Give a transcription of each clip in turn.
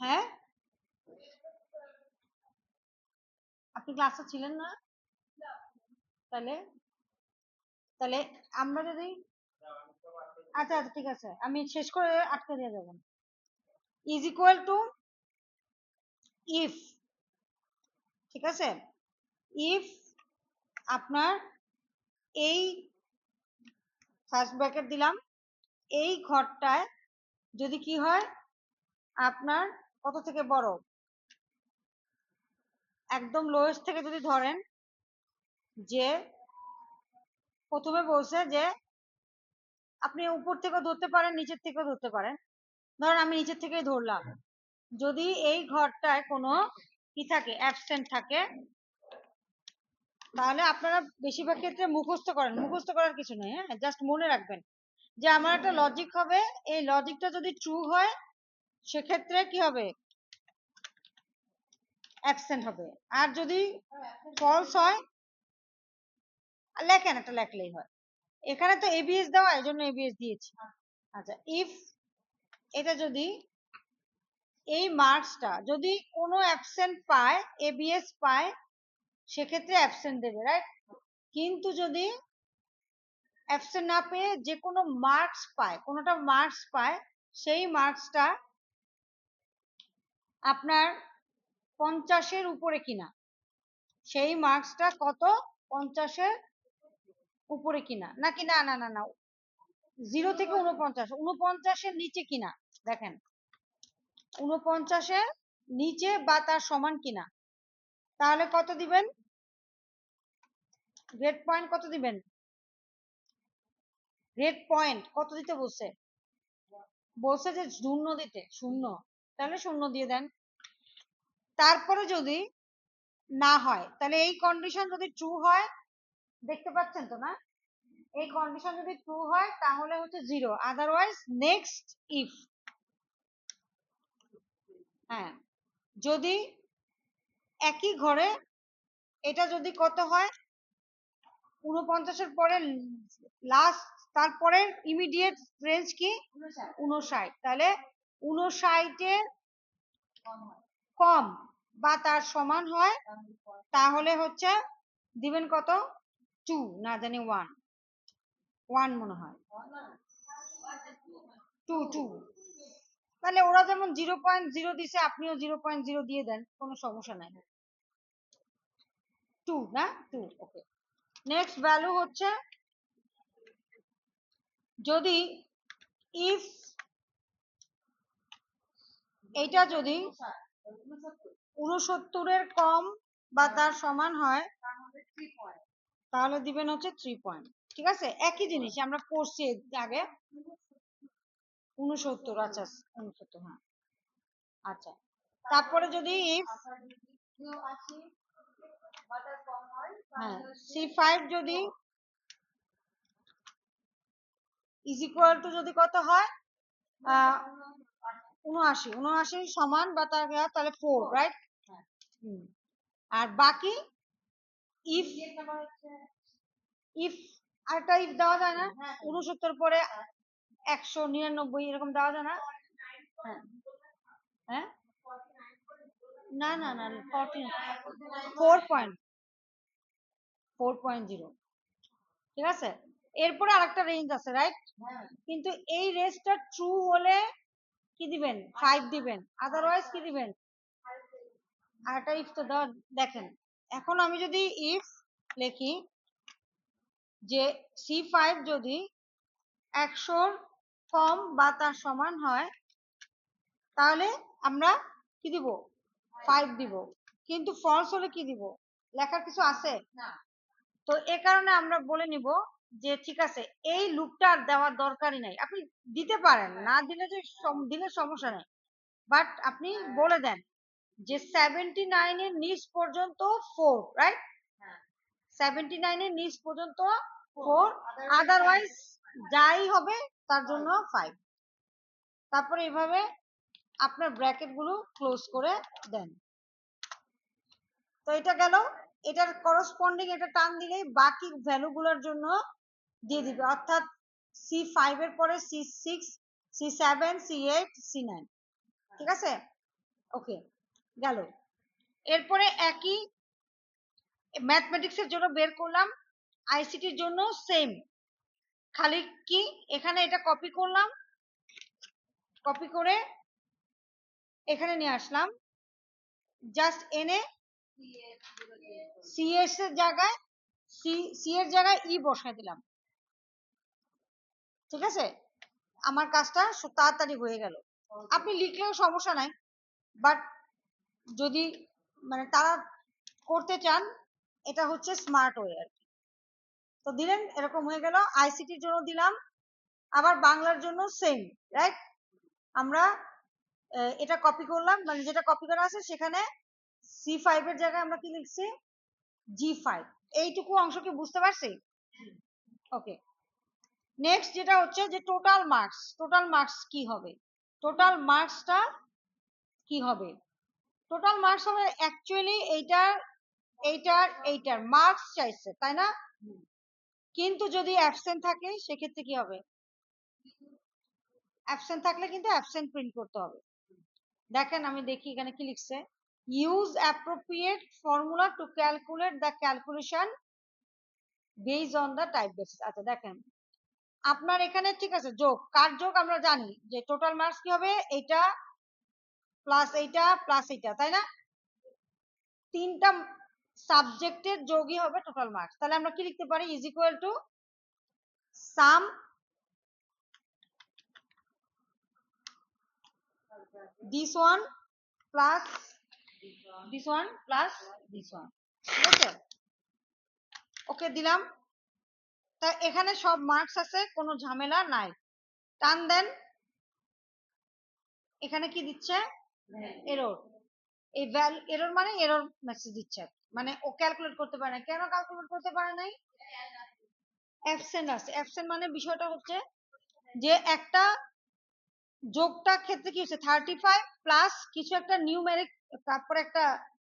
হ্যাঁ, আপনি ক্লাসে ছিলেন না? তাহলে তাহলে আমরা যদি আচ্ছা আচ্ছা ঠিক আছে, আমি শেষ করে আটকে দিয়ে যাবেন। ইজ ইকুয়াল টু ইফ, ঠিক আছে, ইফ আপনার এই ফার্স্ট ব্র্যাকেট দিলাম, এই ঘরটায় যদি কি হয়, আপনার কত থেকে বড়, একদম লোয়েস্ট থেকে যদি ধরেন, যে প্রথমে বলছে যে আপনি উপর থেকেও ধরতে পারেন, নিচের থেকেও ধরতে পারেন, ধরেন আমি নিচের থেকেই ধরলাম, যদি এই ঘরটায় কোনো কি থাকে, অ্যাবসেন্ট থাকে, তাহলে আপনারা বেশিরভাগ ক্ষেত্রে মুখস্থ করেন, মুখস্থ করার কিছু নেই, হ্যাঁ, জাস্ট মনে রাখবেন যে আমার একটা লজিক হবে, এই লজিকটা যদি ট্রু হয় সেক্ষেত্রে কি হবে, অ্যাবসেন্ট হবে, আর যদি ফলস হয়, লেখেন, একটা লেখলেই হয়, এখানে তো এবিএস দেওয়া, এই জন্য এবিএস দিয়েছি। আচ্ছা, ইফ এটা যদি এই মার্কসটা যদি কোনো অ্যাবসেন্ট পায়, এবিএস পায়, সেক্ষেত্রে অ্যাবসেন্ট দেবে, রাইট? কিন্তু যদি অ্যাবসেন্ট না পেয়ে যে কোনো মার্কস পায়, কোনোটা মার্কস পায়, সেই মার্কসটা আপনার 50-এর উপরে কিনা, সেই মার্কসটা কত, 50-এর উপরে কিনা, নাকি না না না না 0 থেকে 49, 49-এর নিচে কিনা, দেখেন 49-এর নিচে বা তার সমান কিনা, তাহলে কত দিবেন, গ্রেড পয়েন্ট কত দিবেন, গ্রেড পয়েন্ট কত দিতে বলছে, বলছে যে 0 দিতে, 0, তাহলে 0 দিয়ে দেন। তারপরে যদি না হয়, তাহলে এই কন্ডিশন যদি ট্রু হয়, দেখতে পাচ্ছেন তো না, এই কন্ডিশন যদি ট্রু হয় তাহলে হচ্ছে 0, আদারওয়াইজ নেক্সট ইফ। হ্যাঁ, যদি একই ঘরে এটা যদি কত হয়, 49-এর পরে লাস্ট, তারপরে ইমিডিয়েট রেঞ্জ কি 59, তাহলে 59-এর কম বা তার সমান হয়, তাহলে হচ্ছে দিবেন কত, 2, না জানি 1, 1 মনে হয়, 2 2, তাহলে ওরা যেমন 0.0 দিছে, আপনিও 0.0 দিয়ে দেন, কোনো সমস্যা নাই, 2 না, 2, ওকে। নেক্সট ভ্যালু হচ্ছে, যদি ইফ এটা যদি 69-এর কম বা তার সমান হয়, তাহলে দিবেন হচ্ছে 3 পয়েন্ট, ঠিক আছে, একই জিনিস আমরা পড়ছি আগে, 69, আচ্ছা 69, হ্যাঁ, আচ্ছা, তারপরে যদি ইফ হ্যাঁ C5 যদি ইজ ইকুয়াল টু যদি কত হয়, 79 সমান বা তার, তাহলে 4, রাইট? আর বাকি ইফ, ইফ আরেকটা ইফ দেওয়া যায় না, 69 পরে 199 এরকম দেওয়া যায় না, হ্যাঁ হ্যাঁ, না না না 4.0, ঠিক আছে, এরপরে আরেকটা রেঞ্জ আছে, রাইট? কিন্তু এই রেঞ্জটা ট্রু হলে কি দিবেন, 5 দিবেন, আদারওয়াইজ কি দিবেন, আরেকটা ইফ তো দেওয়া, দেখেন, এখন আমি যদি ইফ লিখি যে C5 যদি 100-র কম বা তার সমান হয়, তাহলে আমরা কি দিব, 5 দিব, কিন্তু ফলস হলে কি দিব, লেখার কিছু আছে না, তো এ কারণে আমরা বলে নিব যে ঠিক আছে, এই লুপটা আর দেওয়ার দরকারই নাই, আপনি দিতে পারেন, না দিলে যে দিলে সমস্যা নেই, বাট আপনি বলে দেন যে 79-এর নিচ পর্যন্ত 4, রাইট? 79-এর নিচ পর্যন্ত 4, আদারওয়াইজ যাই হবে তার জন্য 5, তারপরে এইভাবে আপনার ব্র্যাকেট গুলো ক্লোজ করে দেন। তো এটা গেল, এটার করসপন্ডিং এটা টান দিলেই বাকি ভ্যালুগুলোর জন্য দিয়ে দিবে, অর্থাৎ C5 এর পরে C6, C7, C8, C9, ঠিক আছে, ওকে, গেল। এরপরে একই ম্যাথমেটিক্সের জন্য বের করলাম, আইসিটির জন্য সেম, খালি কি এখানে এটা কপি করলাম, কপি করে এখানে নিয়ে আসলাম, জাস্ট এনে সিএস এর জায়গায় সি এর জায়গায় ই বসাই দিলাম। ঠিক আছে, আমার কাজটা তাড়াতাড়ি হয়ে গেল। আপনি লিখলেও সমস্যা নাই, বাট যদি মানে তারা করতে চান, এটা হচ্ছে স্মার্ট ওয়ে আর কি। তো দিলেন, এরকম হয়ে গেল। আইসিটির জন্য দিলাম, আবার বাংলার জন্য সেম, রাইট? আমরা এটা কপি করলাম, মানে যেটা কপি করা আছে সেখানে C5 এর জায়গায় আমরা কি লিখছি, G5। এইটুকু অংশ কি বুঝতে পারছি? ওকে, নেক্সট যেটা হচ্ছে যে টোটাল মার্কস। টোটাল মার্কস কি হবে? টোটাল মার্কসটা কি হবে? টোটাল মার্কস হবে অ্যাকচুয়ালি এইটার মার্কস চাইছে, তাই না? কিন্তু যদি অ্যাবসেন্ট থাকে সেক্ষেত্রে কি হবে? অ্যাবসেন্ট থাকলে কিন্তু অ্যাবসেন্ট প্রিন্ট করতে হবে। দেখেন আমি দেখি এখানে কি লিখছে, use appropriate formula to calculate the calculation based on the type basis. আচ্ছা দেখেন, আপনার এখানে ঠিক আছে, যোগ, কার যোগ আমরা জানি যে টোটাল মার্কস কি হবে, এইটা প্লাস এইটা প্লাস এইটা, তাই না? তিনটা সাবজেক্টের যোগই হবে টোটাল মার্কস। তাহলে আমরা কি লিখতে পারি, is equal to some this one plus this one plus this one. ঠিক আছে, ওকে দিলাম। তা এখানে সব মার্কস আছে, কোনো ঝামেলা নাই। টান দেন, এখানে কি দিচ্ছে, এরর। এই এরর মানে এরর মেসেজ দিচ্ছে, মানে ও ক্যালকুলেট করতে পারে না। কেন ক্যালকুলেট করতে পারে নাই? অ্যাবসেন্ট আছে। অ্যাবসেন্ট মানে বিষয়টা হচ্ছে যে একটা যোগটা ক্ষেত্রে কি হচ্ছে, 35 প্লাস কিছু একটা নিউমেরিক, তারপরে একটা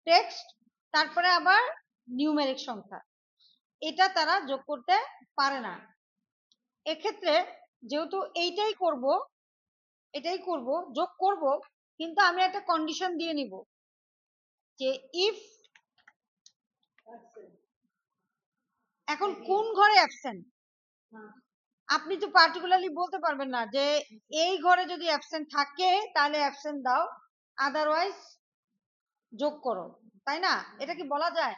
টেক্সট, তারপরে আবার নিউমেরিক সংখ্যা, এটা তারা যোগ করতে পারে না। এক্ষেত্রে যেহেতু এটাই করব, যোগ করব, কিন্তু আমি একটা কন্ডিশন দিয়ে নিব যে ইফ, এখন কোন ঘরে অ্যাবসেন্ট আপনি তো পার্টিকুলারলি বলতে পারবেন না যে এই ঘরে যদি অ্যাবসেন্ট থাকে তাহলে অ্যাবসেন্ট দাও, আদারওয়াইজ যোগ করো, তাই না? এটা কি বলা যায়?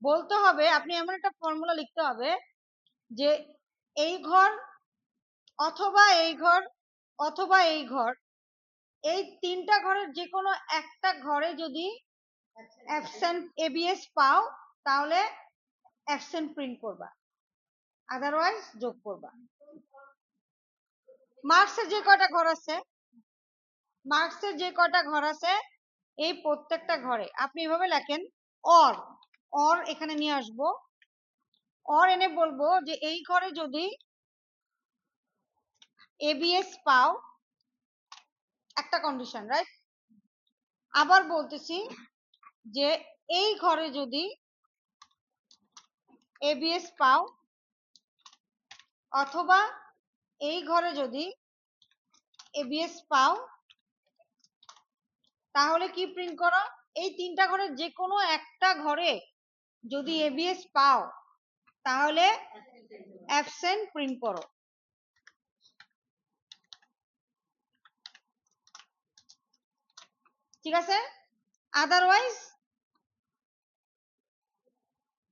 বলতে হবে, আপনি এমন একটা ফর্মুলা লিখতে হবে যে এই ঘর অথবা এই ঘর অথবা এই ঘর, এই তিনটা ঘরের যে কোনো একটা ঘরে যদি অ্যাবসেন্ট এবিএস পাও তাহলে অ্যাবসেন্ট প্রিন্ট করবা, আদারওয়াইজ যোগ করবা। মার্কসের যে কয়টা ঘর আছে এই প্রত্যেকটা ঘরে আপনি এভাবে লেখেন, অর অর এখানে নিয়ে আসবো, অর এনে বলবো যে এই ঘরে যদি এবিএস পাও, একটা কন্ডিশন, রাইট? আবার বলতেছি যে এই ঘরে যদি এবিএস পাও অথবা এই ঘরে যদি এবিএস পাও তাহলে কি প্রিন্ট করো, এই তিনটা ঘরের যে কোনো একটা ঘরে যদি এবিএস পাও তাহলে অ্যাবসেন্ট প্রিন্ট করো। ঠিক আছে, আদারওয়াইজ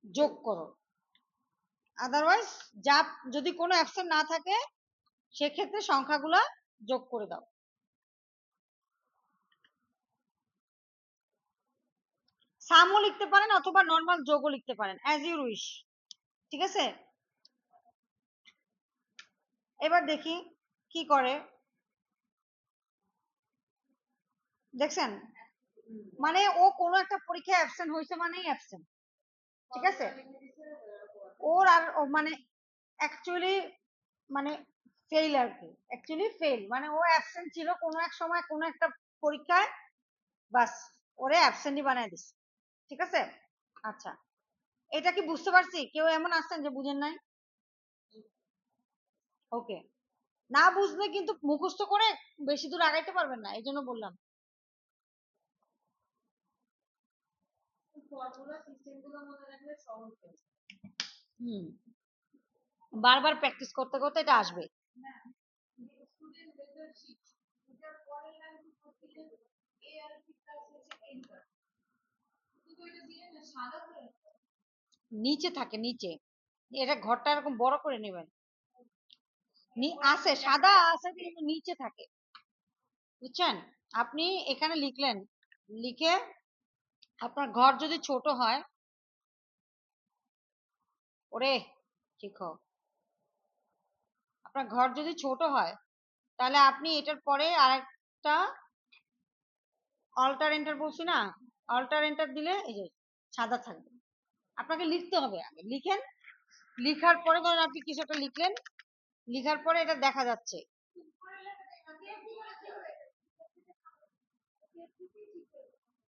যোগ করো, আদারওয়াইজ যা যদি কোনো অ্যাবসেন্ট না থাকে সেক্ষেত্রে সংখ্যাগুলো যোগ করে দাও। সামও লিখতে পারেন অথবা নর্মাল যোগও লিখতে পারেন, অ্যাজ ইউ উইশ। ঠিক আছে, এবার দেখি কি করে। দেখছেন, মানে ও কোনো একটা পরীক্ষায় অ্যাবসেন্ট হয়েছে মানেই অ্যাবসেন্ট। ঠিক আছে, ওর আর মানে অ্যাকচুয়ালি মানে ফেল আর কি, অ্যাকচুয়ালি ফেল মানে ও অ্যাবসেন্ট ছিল কোনো এক সময় কোনো একটা পরীক্ষায়, বাস ওরে অ্যাবসেন্টই বানায় দিছে। ঠিক আছে, আচ্ছা এটা কি বুঝতে পারছি? কেউ এমন আছেন যে বুঝেন নাই? ওকে, না বুঝলে কিন্তু মুখস্থ করে বেশি দূর আগাইতে পারবেন না, এই জন্য বললাম। হুম, বারবার প্র্যাকটিস করতে করতে এটা আসবে। নিচে থাকে, নিচে। এটা ঘরটা এরকম বড় করে নেবেন। আছে সাদা আছে কিন্তু নিচে থাকে, বুঝছেন? আপনি এখানে লিখলেন, লিখে আপনার ঘর যদি ছোট হয়, ওরে ঠিক আপনার ঘর যদি ছোট হয় তাহলে আপনি এটার পরে আরেকটা অল্টার এন্টার বলছি না, অল্টার এন্টার দিলে এই যে সাদা থাকবে। আপনাকে লিখতে হবে, আগে লিখেন, লিখার পরে ধরেন আপনি কিছু একটা লিখলেন, লিখার পরে এটা দেখা যাচ্ছে।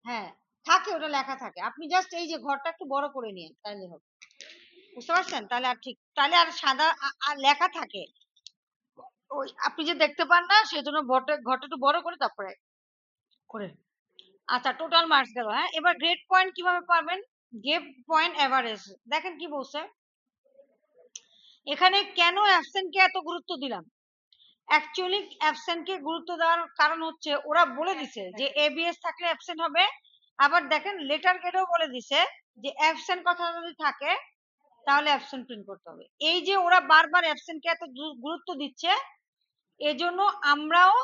হ্যাঁ থাকে, ওটা লেখা থাকে, আপনি জাস্ট এই যে ঘরটা একটু বড় করে নিন তাহলে হবে, বুঝতে পারছেন? তাহলে আর ঠিক, তাহলে আর সাদা আর লেখা থাকে, ওই আপনি যে দেখতে পান না সেজন্য ঘরটা একটু বড় করে তারপরে করে। আচ্ছা, টোটাল মার্কস গেল। হ্যাঁ, এবার গ্রেড পয়েন্ট কিভাবে পাবেন? Grade point average. দেখেন কি বলছে এখানে, কেন অ্যাবসেন্ট কে এত গুরুত্ব দিলাম? অ্যাকচুয়ালি অ্যাবসেন্ট কে গুরুত্ব দেওয়ার কারণ হচ্ছে ওরা বলে দিছে যে এবিএস থাকলে অ্যাবসেন্ট হবে। আবার দেখেন লেটার গ্রেডও বলে দিছে যে অ্যাবসেন্ট কথা যদি থাকে তাহলে অ্যাবসেন্ট প্রিন্ট করতে হবে। এই যে ওরা বারবার অ্যাবসেন্ট কে এত গুরুত্ব দিচ্ছে, এজন্য আমরাও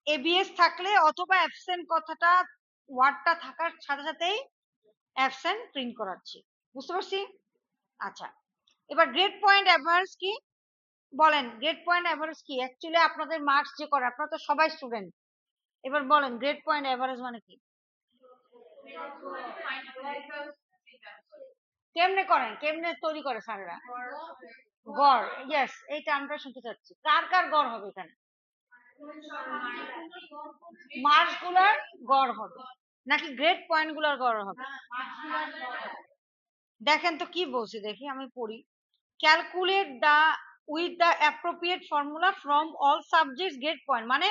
এবিএস থাকলে অথবা অ্যাবসেন্ট কথাটা ওয়ার্ডটা থাকার সাথে সাথেই অ্যাবসেন্ট প্রিন্ট করাচ্ছি, বুঝতে পারছি? আচ্ছা, এবার গ্রেড পয়েন্ট এভারেজ কি বলেন? গ্রেড পয়েন্ট এভারেজ কি? অ্যাকচুয়ালি আপনাদের মার্কস যে করে, আপনারা তো সবাই স্টুডেন্ট, এবার বলেন গ্রেড পয়েন্ট এভারেজ মানে কি? কেমনে করেন, কেমনে তৈরি করে স্যারেরা? গড়, ইয়েস, এই টার্মটা শুনতে চাচ্ছি। কার কার গড় হবে এখানে? মার্কস গুলার গড় হবে নাকি গ্রেড পয়েন্ট গুলার গড় হবে? দেখেন তো কি বলছে, দেখি আমি পড়ি। Calculate the with the appropriate formula from all subjects grade point, মানে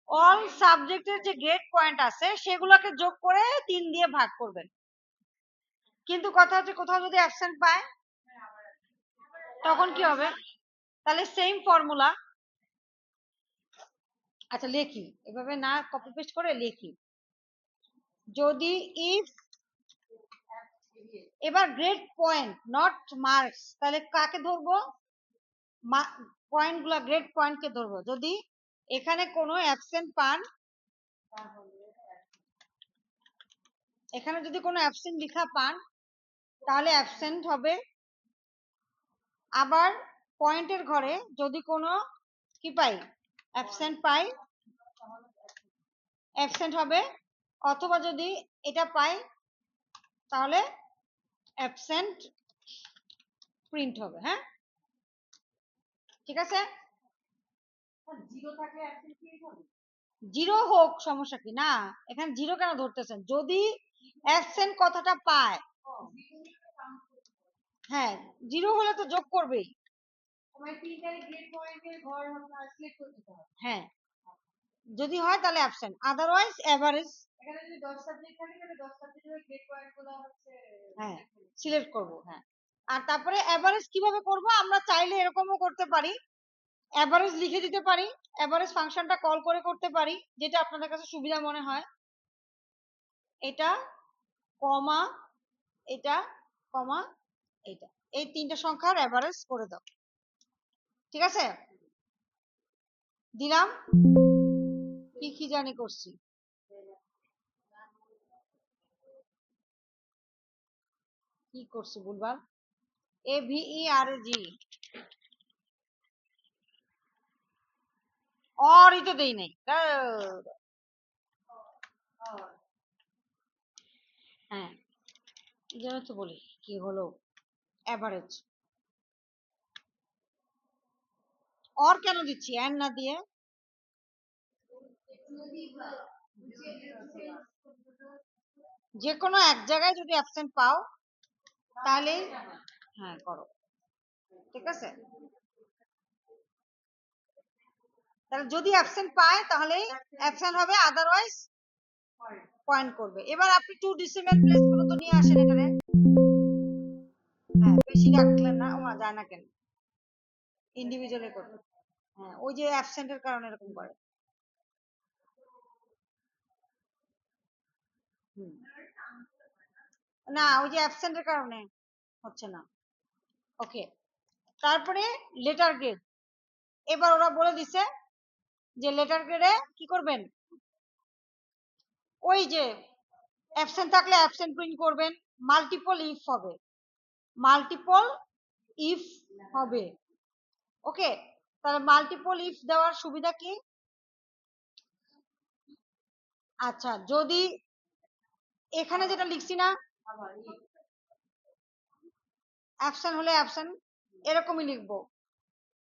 অল সাবজেক্টের যে গ্রেড পয়েন্ট আছে সেগুলোকে যোগ করে 3 দিয়ে ভাগ করবেন। কিন্তু কথা হচ্ছে কোথাও যদি অ্যাবসেন্ট পায় তখন কি হবে? তাহলে সেম ফর্মুলা। আচ্ছা লেখি, এভাবে না কপি পেস্ট করে লেখি। যদি ইফ, এবার গ্রেড পয়েন্ট নট মার্কস, তাহলে কাকে ধরবো? পয়েন্ট গুলা, গ্রেড পয়েন্ট কে ধরবো। যদি এখানে কোনো অ্যাবসেন্ট পান, এখানে যদি কোনো অ্যাবসেন্ট লেখা পান তাহলে অ্যাবসেন্ট হবে। আবার পয়েন্টের ঘরে যদি কোনো কি পাই, অ্যাবসেন্ট পাই, অ্যাবসেন্ট হবে। অথবা যদি এটা পাই তাহলে অ্যাবসেন্ট প্রিন্ট হবে। হ্যাঁ ঠিক আছে, জিরো হোক সমস্যা কি না, এখানে জিরো কেন ধরতেছেন? যদি অ্যাবসেন্ট কথাটা পায়, হ্যাঁ জিরো হলে তো যোগ করবেই। হ্যাঁ যদি হয় তাহলে অ্যাবসেন্ট, আদারওয়াইজ এভারেজ। হ্যাঁ সিলেক্ট করব। হ্যাঁ, আর তারপরে এভারেজ কিভাবে করব? আমরা চাইলে এরকমও করতে পারি, এভারেজ লিখে দিতে পারি, এভারেজ ফাংশনটা কল করে করতে পারি, যেটা আপনাদের কাছে সুবিধা মনে হয়। এটা কমা, এটা কমা, এটা, এই তিনটা সংখ্যার এভারেজ করে দাও। ঠিক আছে, দিলাম। কি কি জানি করছি, কি করছি ভুলবার? AVERG, অরই তো দেই নাই। হ্যাঁ এই জন্য তো বলি কি হলো এভারেজ। অর কেন দিচ্ছি এন্ড না দিয়ে? যে কোনো এক জায়গায় যদি অ্যাবসেন্ট পাও তাহলে হ্যাঁ করো, ঠিক আছে? তাহলে যদি অ্যাবসেন্ট পায় তাহলে অ্যাবসেন্ট হবে, আদারওয়াইজ পয়েন্ট করবে। এবার আপনি 2 ডেসিমাল প্লেস গুলো তো নিয়ে আসেন এখানে। হ্যাঁ, বেশি রাখলেন না, ও যায় না কেন, ইন্ডিভিজুয়ালি করবে। হ্যাঁ, ওই যে অ্যাবসেন্টের কারণে এরকম করে। না, ওই যে অ্যাবসেন্টের কারণে হচ্ছে না। ওকে, তারপরে লেটার গ্রেড। এবার ওরা বলে দিছে যে লেটার গ্রেডে কি করবেন, ওই যে অ্যাবসেন্ট থাকলে অ্যাবসেন্ট প্রিন্ট করবেন, মাল্টিপল ইফ হবে, মাল্টিপল ইফ হবে। ওকে, তাহলে মাল্টিপল ইফ দেওয়ার সুবিধা কি? আচ্ছা, যদি এখানে যেটা লিখছি না, অ্যাবসেন্ট হলে অ্যাবসেন্ট, এরকমই লিখবো।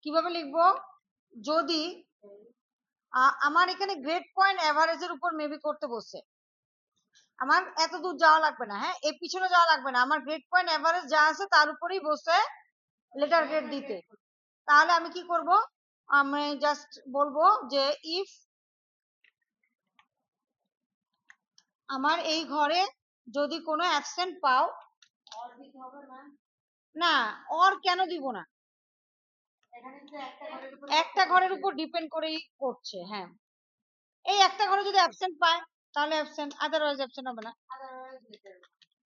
কিভাবে লিখবো? যদি আমার এখানে গ্রেড পয়েন্ট এভারেজের উপর মেবি করতে বসে, আমার এত দূর যাওয়া লাগবে না, হ্যাঁ, এর পিছনে যাওয়া লাগবে না, আমার গ্রেড পয়েন্ট এভারেজ যা আছে তার উপরেই বসে লেটার গ্রেড দিতে। তাহলে আমি কি করব, আমি জাস্ট বলবো যে ইফ আমার এই ঘরে যদি কোনো অ্যাবসেন্ট পাও, না অর কেন দিব না, একটা ঘরের উপর ডিপেন্ড করেই করছে। হ্যাঁ, এই একটা ঘরে যদি অ্যাবসেন্ট পায় তাহলে অ্যাবসেন্ট, আদারওয়াইজ অ্যাবসেন্ট হবে না।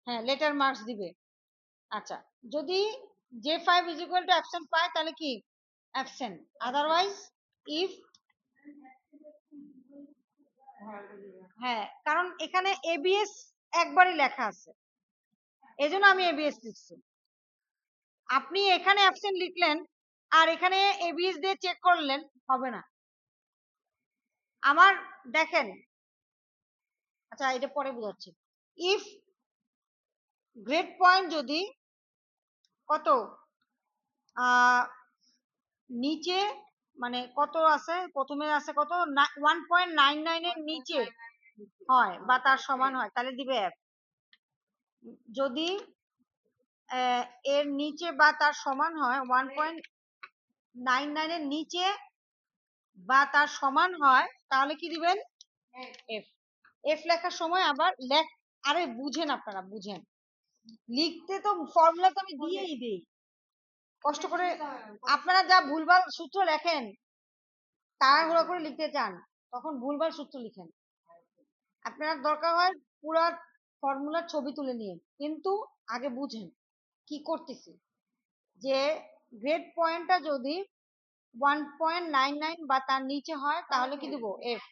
হ্যাঁ, লেটার মার্কস দিবে। আচ্ছা, যদি J5 is equal to absent পায় তাহলে কি অ্যাবসেন্ট, আদারওয়াইজ ইফ, হ্যাঁ, কারণ এখানে এবিএস একবারই লেখা আছে, এজন্য আমি এবিএস লিখছি। আপনি এখানে অ্যাবসেন্ট লিখলেন আর এখানে এবিএস দিয়ে চেক করলেন, হবে না। আমার দেখেন, আচ্ছা এটা পরে বুঝাচ্ছি। ইফ গ্রেড পয়েন্ট যদি কত নিচে, মানে কত আছে, প্রথমে আছে কত 1.99 এর নিচে হয় বা তার সমান হয় তাহলে দিবে F। যদি এর নিচে বা তার সমান হয়, 1.99 এর নিচে বা তার সমান হয়, তাহলে কি দিবেন F। F লেখার সময় আবার আরে বুঝেন, আপনারা বুঝেন, লিখতে তো ফর্মুলা তো আমি দিয়েই দিই, কষ্ট করে আপনারা যা ভুলভাল সূত্র লেখেন, তাড়াহুড়ো করে লিখতে চান, তখন ভুলভাল সূত্র লিখেন। আপনার দরকার হয় পুরো ফর্মুলার ছবি তুলে নিয়ে, কিন্তু আগে বুঝেন কি করতেছি, যে গ্রেড পয়েন্টটা যদি 1.99 বা তার নিচে হয় তাহলে কি দিব F।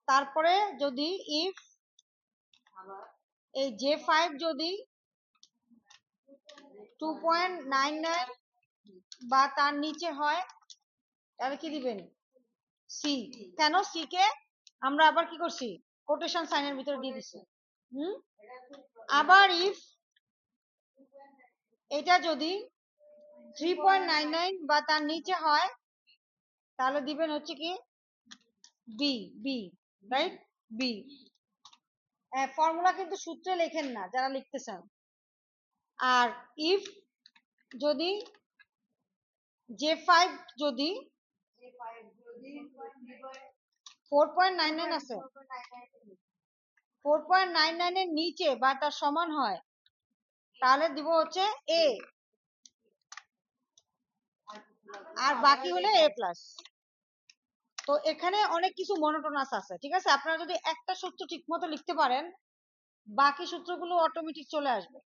তারপরে যদি ইফ এই J5 যদি 2.99 বা তার নিচে হয় তাহলে কি দিবেন সি। কেন সি কে আমরা আবার কি করছি, কোটেশন সাইনের ভিতরে দিয়ে দিছি। আবার ইফ এটা যদি 3.99 বা তার নিচে হয় তাহলে দিবেন হচ্ছে কি B, B, right, B. Formula কিন্তু সূত্রে লেখেন না যারা লিখতে চান। আর ইফ যদি J5 যদি 4.99 আছে, 4.99 এর নিচে বা তার সমান হয় তাহলে দিব হচ্ছে এ, আর বাকি হলে এ প্লাস। তো এখানে অনেক কিছু মনোটোনাস আছে, ঠিক আছে, আপনারা যদি একটা সূত্র ঠিক মতো লিখতে পারেন বাকি সূত্রগুলো অটোমেটিক চলে আসবে।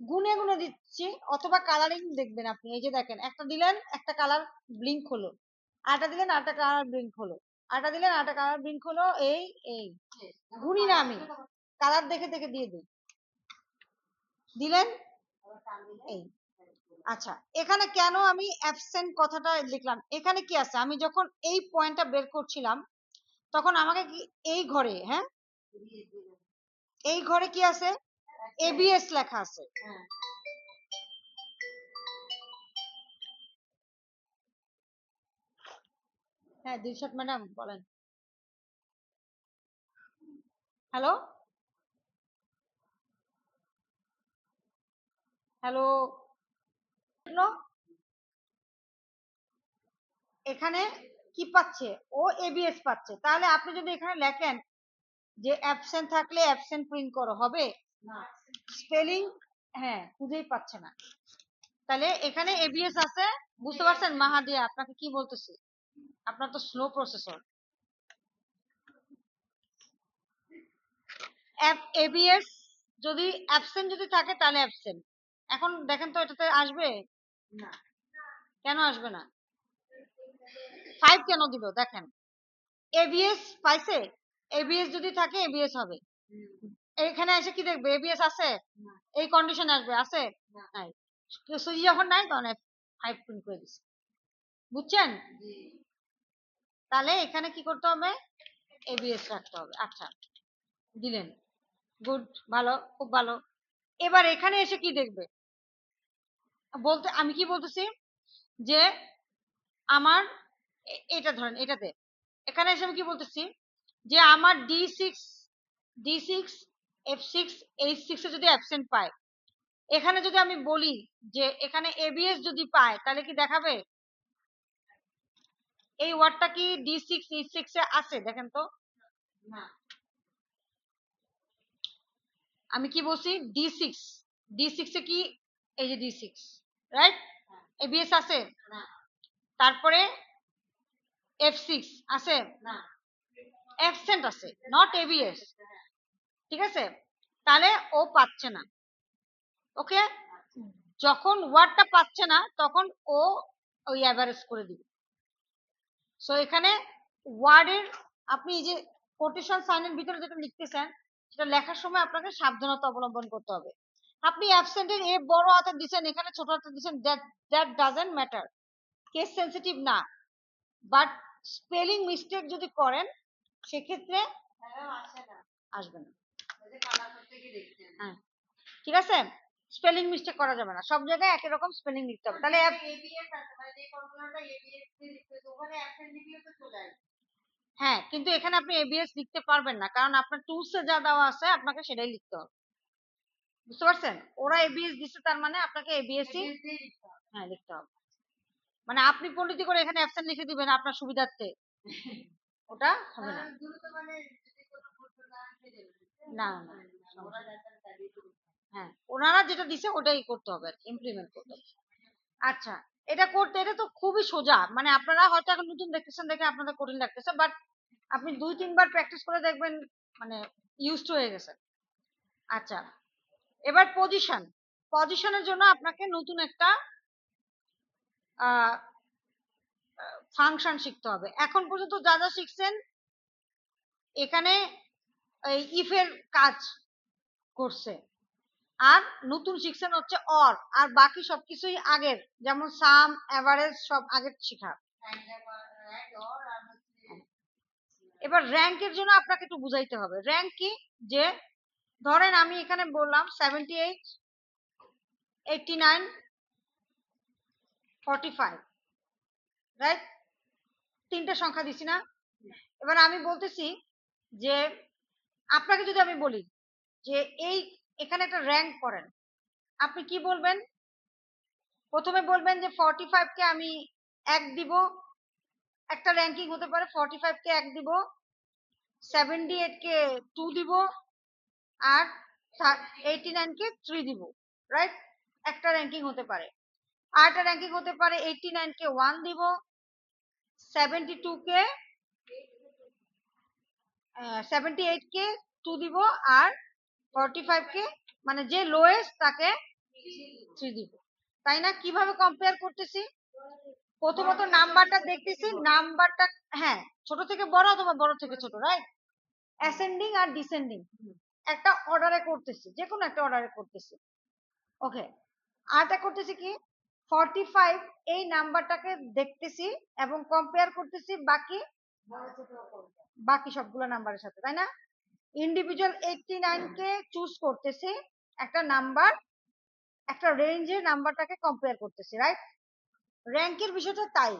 গুনে গুনে দিচ্ছি, অথবা কালারিং দেখবেন আপনি, এই যে দেখেন একটা দিলেন একটা কালার ব্লিঙ্ক হলো, আটা দিলেন আটা কালার ব্লিঙ্ক হলো, আটা দিলেন আটা কালার ব্লিঙ্ক হলো, এই এই গুনি না, আমি কালার দেখে দেখে দিয়ে দিই, দিলেন এই। আচ্ছা, এখানে কেন আমি অ্যাবসেন্ট কথাটা লিখলাম, এখানে কি আছে, আমি যখন এই পয়েন্টটা বের করছিলাম তখন আমাকে কি এই ঘরে, হ্যাঁ এই ঘরে কি আছে, এবিএস লেখা আছে। হ্যাঁ দিলশাদ ম্যাডাম বলেন। হ্যালো, হ্যালো, এখানে কি পাচ্ছে, ও এবিএস পাচ্ছে। তাহলে আপনি যদি এখানে লেখেন যে অ্যাবসেন্ট থাকলে অ্যাবসেন্ট প্রিন্ট করো, হবে না? স্পেলিং হ্যাঁ খুঁজেই পাচ্ছে না। তাহলে এখানে এবিএস আছে, বুঝতে পারছেন মাহাদিয়া আপনাকে কি বলতেছি? আপনার তো স্লো প্রসেসর। এবিএস যদি অ্যাবসেন্ট যদি থাকে তাহলে অ্যাবসেন্ট। এখন দেখেন তো এটাতে আসবে না, কেন আসবে না? 5 কেন দিল দেখেন, এবিএস পাইছে, এবিএস যদি থাকে এবিএস হবে। এখানে এসে কি দেখবে এবিএস আছে, এই কন্ডিশন আসবে, আছে নাই, সুইচ যখন নাই তখন 5 প্রিন্ট করে দিচ্ছে, বুঝছেন? তাহলে এখানে কি করতে হবে, এবিএস রাখতে হবে। আচ্ছা দিলেন, গুড, ভালো, খুব ভালো। এবার এখানে এসে কি দেখবে, বলতে আমি কি বলতেছি যে আমার এটা ধরেন এটাতে, এখানে এসে আমি কি বলতেছি যে আমার D6 F6 H6 এ যদি অ্যাবসেন্ট পায়, এখানে যদি আমি বলি যে এখানে এবিএস যদি পায় তাহলে কি দেখাবে? এই ওয়ার্ডটা কি D6 H6 এ আছে দেখেন তো? না, আমি কি বলছি D6 এ কি, এই যে D6 রাইট, এবিএস আছে না। তারপরে F6 আছে না, অ্যাবসেন্ট আছে, নট এবিএস, ঠিক আছে? তাহলে ও পাচ্ছে না, ওকে? যখন ওয়ার্ডটা পাচ্ছে না তখন ও ওই অ্যাভারেজ করে দিবে। সো এখানে ওয়ার্ডের আপনি এই যে কোটেশন সাইনের ভিতরে যেটা লিখতেছেন সেটা লেখার সময় আপনাকে সাবধানতা অবলম্বন করতে হবে। আপনি অ্যাবসেন্টের এ বড় হাতে দিবেন, এখানে ছোট হাতে দিবেন, that doesn't matter, case sensitive না। বাট স্পেলিং মিস্টেক যদি করেন সেক্ষেত্রে আসবে না। হ্যাঁ ঠিক আছে, স্পেলিং মিস্টেক করা যাবে না, সব জায়গায় একই রকম স্পেলিং লিখতে হবে। তাহলে হ্যাঁ, কিন্তু এখানে আপনি এবিএস লিখতে পারবেন না, কারণ আপনার টুলসে যা দেওয়া আছে আপনাকে সেটাই লিখতে হবে, বুঝতে পারছেন? ওরা এবিএস দিচ্ছে তার মানে আপনাকে এবিএস হ্যাঁ লিখতে হবে। মানে আপনি পণ্ডিতি করে এখানে অ্যাবসেন্ট লিখে দিবেন আপনার সুবিধার্থে, ওটা হবে না। না না, হ্যাঁ ওনারা যেটা দিছে ওটাই করতে হবে, ইমপ্লিমেন্ট করতে হবে। আচ্ছা, এটা করতে, এটা তো খুবই সোজা, মানে আপনারা হয়তো এখন নতুন দেখতেছেন দেখে আপনাদের কঠিন লাগতেছে, বাট আপনি 2-3 বার প্র্যাকটিস করে দেখবেন মানে ইউজড হয়ে গেছে। আচ্ছা, এবার পজিশনের জন্য আপনাকে নতুন একটা ফাংশন শিখতে হবে। এখন পর্যন্ত যা যা শিখছেন এখানে এই ইফের কাজ করছে, আর নতুন শিখছেন হচ্ছে অর, আর বাকি সবকিছুই আগের, যেমন সাম এভারেজ সব আগের শেখা। এবার র্যাঙ্কের জন্য আপনাকে একটু বুঝাইতে হবে, র্যাঙ্ক কি, যে ধরেন আমি এখানে বললাম 78 89 45 রাইট, তিনটা সংখ্যা দিছি না? এবার আমি বলতেছি যে আপনাকে যদি আমি বলি যে এই এখানে একটা র্যাঙ্ক করেন, আপনি কি বলবেন? প্রথমে বলবেন যে 45 কে আমি 1 দিব, একটা র্যাঙ্কিং হতে পারে 45 কে 1 দিব, 78 কে 2 দিব, আর 89 কে 3 দিব, রাইট? একটা র্যাঙ্কিং হতে পারে। আর একটা র্যাঙ্কিং হতে পারে 89 কে 1 দিব, 72 কে 78 কে 2 দিব, আর 45 কে মানে যে লোয়েস্ট তাকে 3 দিব, তাই না? কিভাবে কম্পেয়ার করতেছি? প্রথমত নাম্বারটা দেখতেছি, নাম্বারটা হ্যাঁ ছোট থেকে বড় অথবা বড় থেকে ছোট, রাইট? অ্যাসেন্ডিং আর ডিসেন্ডিং একটা অর্ডারে করতেছি, যে কোনো একটা অর্ডারে করতেছি, ওকে? আরটা করতেছি কি 45 এই নাম্বারটাকে দেখতেছি এবং কম্পেয়ার করতেছি বাকি সবগুলো নাম্বারের সাথে, তাই না? ইন্ডিভিজুয়াল 89 কে চুজ করতেছি, একটা নাম্বার, একটা রেঞ্জের নাম্বারটাকে কম্পেয়ার করতেছি, রাইট? র্যাঙ্কের বিষয়টা তাই,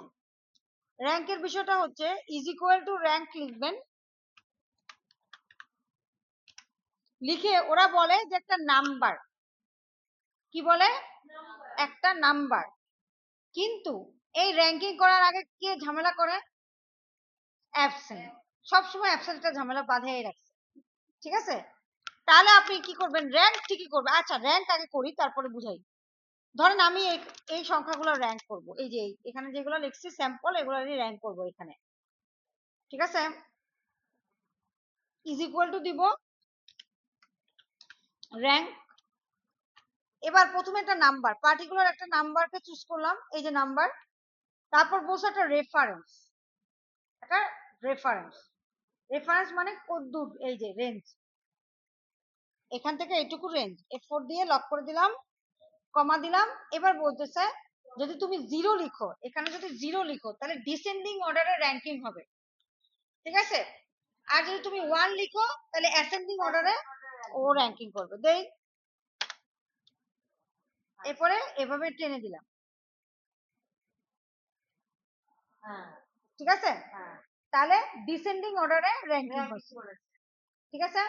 র্যাঙ্কের বিষয়টা হচ্ছে ইজ ইকুয়াল টু র্যাঙ্ক লিখবেন, লিখে ওরা বলে যে একটা নাম্বার, কি বলে? একটা নাম্বার। কিন্তু এই র্যাঙ্কিং করার আগে কে ঝামেলা করে? অ্যাবসেন্ট, সবসময় অ্যাবসেন্টটা ঝামেলা বাঁধাই রাখছে, ঠিক আছে? তাহলে আপনি কি করবেন, র্যাঙ্ক ঠিকই করবেন। আচ্ছা র্যাঙ্ক আগে করি তারপরে বুঝাই। ধরেন আমি এই সংখ্যাগুলো র্যাঙ্ক করব, এই যে এখানে যেগুলো লিখছি স্যাম্পল, এগুলোরই র্যাঙ্ক করব এখানে, ঠিক আছে? ইজ ইকুয়াল টু দিব র্যাঙ্ক। এবার প্রথমে একটা নাম্বার, পার্টিকুলার একটা নাম্বারকে চুজ করলাম, এই যে নাম্বার, তারপর বলছে একটা রেফারেন্স, একটা রেফারেন্স, রেফারেন্স মানে কতদূর, এই যে রেঞ্জ, এখান থেকে এইটুকু রেঞ্জ, F4 দিয়ে লক করে দিলাম, কমা দিলাম। এবার বলতেছে যদি তুমি 0 লিখো, এখানে যদি 0 লিখো তাহলে ডিসেন্ডিং অর্ডারে র্যাঙ্কিং হবে, ঠিক আছে? আর যদি তুমি 1 লিখো তাহলে অ্যাসেন্ডিং অর্ডারে ও র্যাঙ্কিং করবে। দেই, এরপরে এভাবে টেনে দিলাম, ঠিক আছে? তাহলে ডিসেন্ডিং অর্ডারে র্যাঙ্কিং হচ্ছে, ঠিক আছে?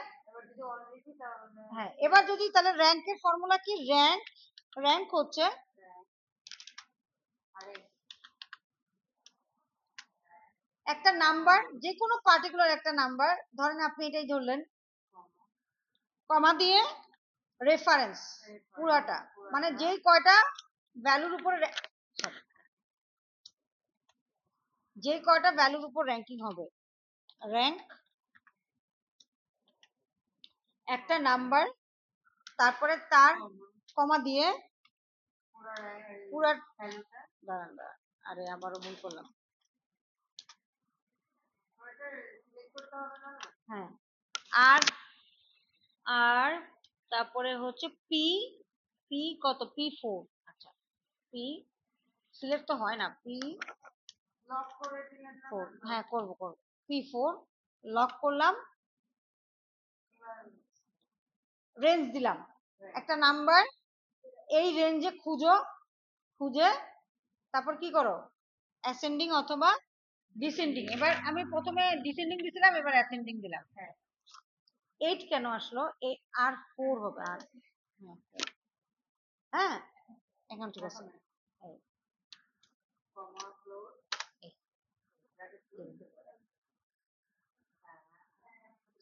হ্যাঁ, এবার যদি তাহলে র্যাঙ্কের ফর্মুলা কি, র্যাঙ্ক হচ্ছে একটা নাম্বার, যে কোনো পার্টিকুলার একটা নাম্বার, ধরেন আপনি এটাই ধরলেন, কমা দিয়ে রেফারেন্স পুরাটা, মানে যেই কয়টা ভ্যালুর উপরে, যে কয়টা ভ্যালুর উপর র্যাঙ্কিং হবে, র্যাঙ্ক একটা নাম্বার, তারপরে তার কমা দিয়ে পুরা, দাঁড়ান দাঁড়ান, আরে আবারও ভুল করলাম, হ্যাঁ, আর আর তারপরে হচ্ছে পি, পি কত, P4, আচ্ছা পি সিলেক্ট তো হয় না, P4, হ্যাঁ করবো করবো, P4 লক করলাম, রেঞ্জ দিলাম, একটা নাম্বার, এই রেঞ্জে খুঁজো, খুঁজে তারপর কি করো, অ্যাসেন্ডিং অথবা ডিসেন্ডিং। এবার আমি প্রথমে ডিসেন্ডিং দিছিলাম, এবার অ্যাসেন্ডিং দিলাম। 8 কেন আসলো, আর 4 হবে, আর হ্যাঁ এখন ঠিক আছে,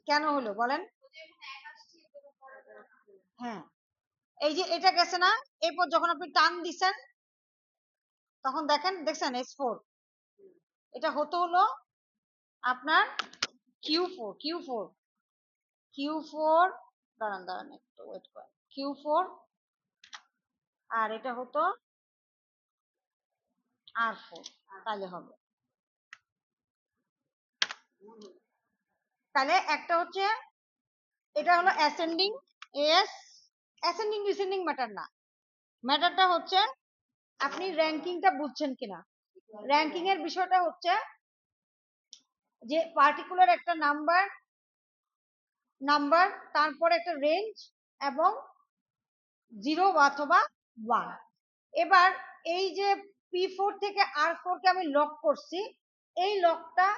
কেন হলো বলেন? হ্যাঁ, এই যে এটা গেছে না, এরপর যখন আপনি টান দিছেন তখন দেখছেন S4, এটা হলো আপনার Q4, দাঁড়ান দাঁড়ান একটু ওয়েট করেন, Q4, আর এটা হতো R4, তাহলে হবে, তাহলে একটা হচ্ছে এটা হলো অ্যাসেন্ডিং, অ্যাসেন্ডিং ডিসেন্ডিং ম্যাটার না, ম্যাটারটা হচ্ছে আপনি র্যাঙ্কিংটা বুঝছেন কিনা। র্যাঙ্কিং এর বিষয়টা হচ্ছে যে পার্টিকুলার একটা নাম্বার, তারপর একটা রেঞ্জ এবং 0 অথবা 1। এবার এই যে P4 থেকে R4 কে আমি লক করছি, এই লকটা